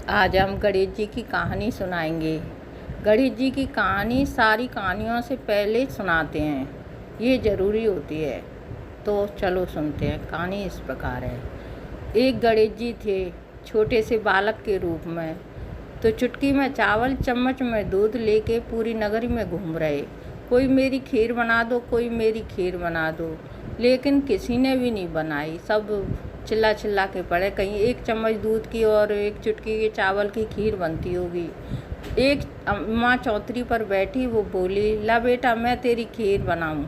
आज हम गणेश जी की कहानी सुनाएंगे। गणेश जी की कहानी सारी कहानियों से पहले सुनाते हैं, ये ज़रूरी होती है। तो चलो सुनते हैं। कहानी इस प्रकार है। एक गणेश जी थे, छोटे से बालक के रूप में। तो चुटकी में चावल, चम्मच में दूध लेके पूरी नगरी में घूम रहे। कोई मेरी खीर बना दो, कोई मेरी खीर बना दो, लेकिन किसी ने भी नहीं बनाई। सब चिल्ला चिल्ला के पड़े, कहीं एक चम्मच दूध की और एक चुटकी के चावल की खीर बनती होगी। एक माँ चौतरी पर बैठी, वो बोली, ला बेटा मैं तेरी खीर बनाऊं।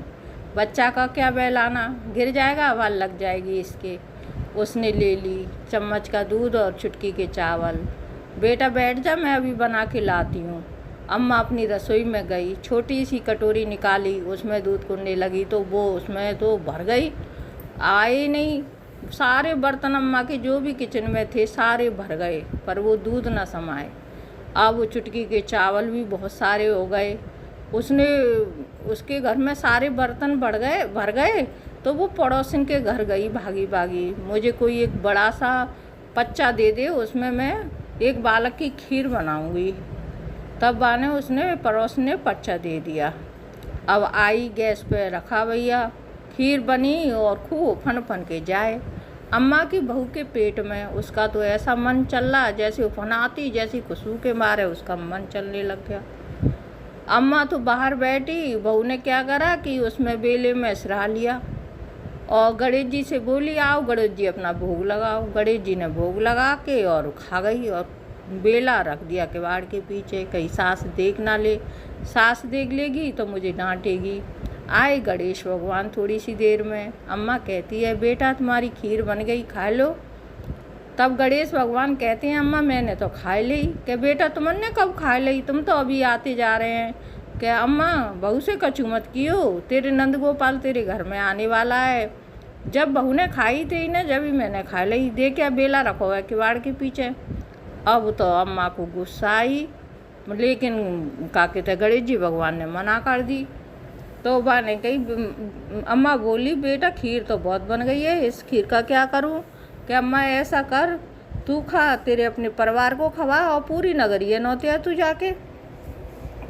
बच्चा का क्या बहलाना, गिर जाएगा, आवाज़ लग जाएगी इसके। उसने ले ली चम्मच का दूध और चुटकी के चावल। बेटा बैठ जा, मैं अभी बना के लाती हूँ। अम्मा अपनी रसोई में गई, छोटी सी कटोरी निकाली, उसमें दूध कुंडे लगी तो वो उसमें तो भर गई, आए नहीं। सारे बर्तन अम्मा के जो भी किचन में थे सारे भर गए, पर वो दूध न समाए। अब वो चुटकी के चावल भी बहुत सारे हो गए। उसके घर में सारे बर्तन भर गए। तो वो पड़ोसन के घर गई भागी भागी, मुझे कोई एक बड़ा सा पच्चा दे दे, उसमें मैं एक बालक की खीर बनाऊंगी। तब बाने उसने पड़ोसन ने पच्चा दे दिया। अब आई, गैस पे रखा भैया, खीर बनी और खूब फन फन के जाए। अम्मा की बहू के पेट में उसका तो ऐसा मन चल रहा, जैसे उफनाती, जैसी खुशबू के मारे उसका मन चलने लग गया। अम्मा तो बाहर बैठी, बहू ने क्या करा कि उसमें बेले में सिरा लिया और गणेश जी से बोली, आओ गणेश जी अपना भोग लगाओ। गणेश जी ने भोग लगा के और खा गई और बेला रख दिया किवाड़ के पीछे, कहीं सास देख ना ले, सास देख लेगी तो मुझे डांटेगी। आए गणेश भगवान थोड़ी सी देर में। अम्मा कहती है, बेटा तुम्हारी खीर बन गई, खा लो। तब गणेश भगवान कहते हैं, अम्मा मैंने तो खा ली। क्या बेटा तुमने कब खा ली, तुम तो अभी आते जा रहे हैं। क्या अम्मा बहू से कचू मत कियो, तेरे नंद गोपाल तेरे घर में आने वाला है। जब बहू ने खाई थी ना, जब ही मैंने खा ली, दे क्या बेला रखो है किवाड़ के पीछे। अब तो अम्मा को गुस्सा आई, लेकिन का कहते गणेश जी भगवान ने मना कर दी। तो बाने कही, अम्मा बोली, बेटा खीर तो बहुत बन गई है, इस खीर का क्या करूं। कि अम्मा ऐसा कर, तू खा, तेरे अपने परिवार को खवा और पूरी नगरीय नौतिया तू जाके।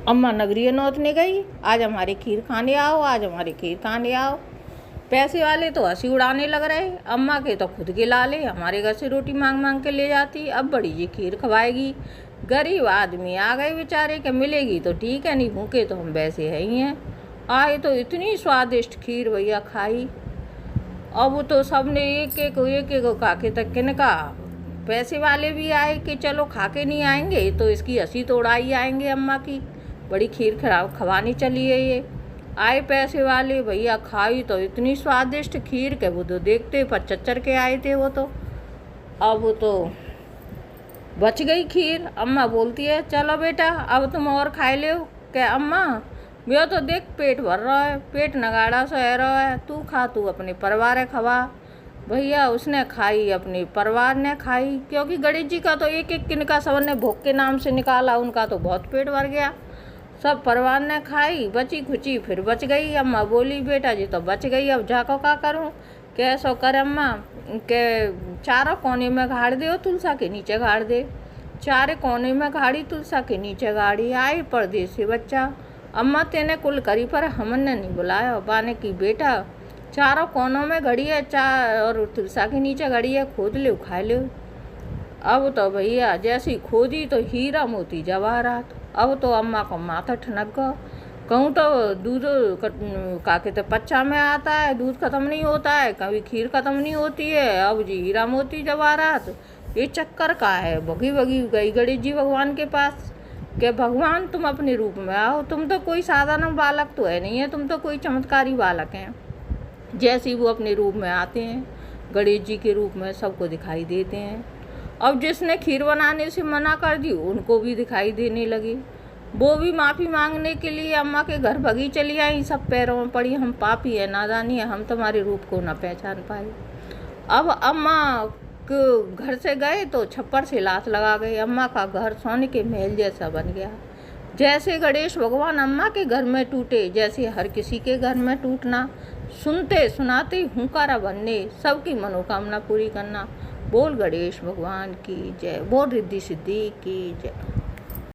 अम्मा नगरीय नौतने गई, आज हमारी खीर खाने आओ, आज हमारी खीर खाने आओ। पैसे वाले तो हंसी उड़ाने लग रहे, अम्मा के तो खुद के लाले, हमारे घर से रोटी मांग मांग के ले जाती, अब बड़ी जी खीर खवाएगी। गरीब आदमी आ गए बेचारे, के मिलेगी तो ठीक है, नहीं भूखे तो हम वैसे है ही हैं। आए तो इतनी स्वादिष्ट खीर भैया खाई। अब तो सबने एक एक काके तक किनका, पैसे वाले भी आए कि चलो खा के नहीं आएंगे तो इसकी हंसी तो उड़ाई आएंगे, अम्मा की बड़ी खीर खवानी चली है ये। आए पैसे वाले भैया, खाई तो इतनी स्वादिष्ट खीर के वो तो देखते पर चच्चर के आए थे वो तो। अब तो बच गई खीर। अम्मा बोलती है, चलो बेटा अब तुम और खाए लो। क्या अम्मा मेरा तो देख पेट भर रहा है, पेट नगाड़ा सह रहा है, तू खा, तू अपने परिवार है खवा। भैया उसने खाई, अपने परिवार ने खाई, क्योंकि गणेश जी का तो एक एक किनका सब ने भोग के नाम से निकाला, उनका तो बहुत पेट भर गया। सब परिवार ने खाई, बची खुची फिर बच गई। अम्मा बोली, बेटा जी तो बच गई, अब जाको का करूं। कैसो कर अम्मा, के चारों कोने में गाड़ दे, तुलसा के नीचे गाड़ दे। चारे कोने में गाड़ी, तुलसा के नीचे गाड़ी। आई परदेसी बच्चा, अम्मा तेने कुल करी पर हमने नहीं बुलाया। बाने की बेटा चारों कोनों में घड़ी है, और तुलसा के नीचे घड़ी है, खोद ले खा ले। अब तो भैया जैसी खोदी तो हीरा मोती जवाहरात। अब तो अम्मा को माथा ठनक गया। कहूँ तो दूध का कहते पच्चा में आता है, दूध खत्म नहीं होता है, कभी खीर खत्म नहीं होती है, अब जी हीरा मोती जवाहरात, ये चक्कर का है। भगी भगी गई गणेश जी भगवान के पास कि भगवान तुम अपने रूप में आओ, तुम तो कोई साधारण बालक तो है नहीं है, तुम तो कोई चमत्कारी बालक हैं। जैसे ही वो अपने रूप में आते हैं, गणेश जी के रूप में सबको दिखाई देते हैं। अब जिसने खीर बनाने से मना कर दी उनको भी दिखाई देने लगी। वो भी माफ़ी मांगने के लिए अम्मा के घर भगी चली आई, सब पैरों में पड़ी, हम पापी है, नादानी है, हम तुम्हारे रूप को न पहचान पाए। अब अम्मा घर से गए तो छप्पर से लात लगा गई। अम्मा का घर सोने के महल जैसा बन गया। जैसे गणेश भगवान अम्मा के घर में टूटे, जैसे हर किसी के घर में टूटना, सुनते सुनाते हुंकारा बनने, सबकी मनोकामना पूरी करना। बोल गणेश भगवान की जय, बोल रिद्धि सिद्धि की जय।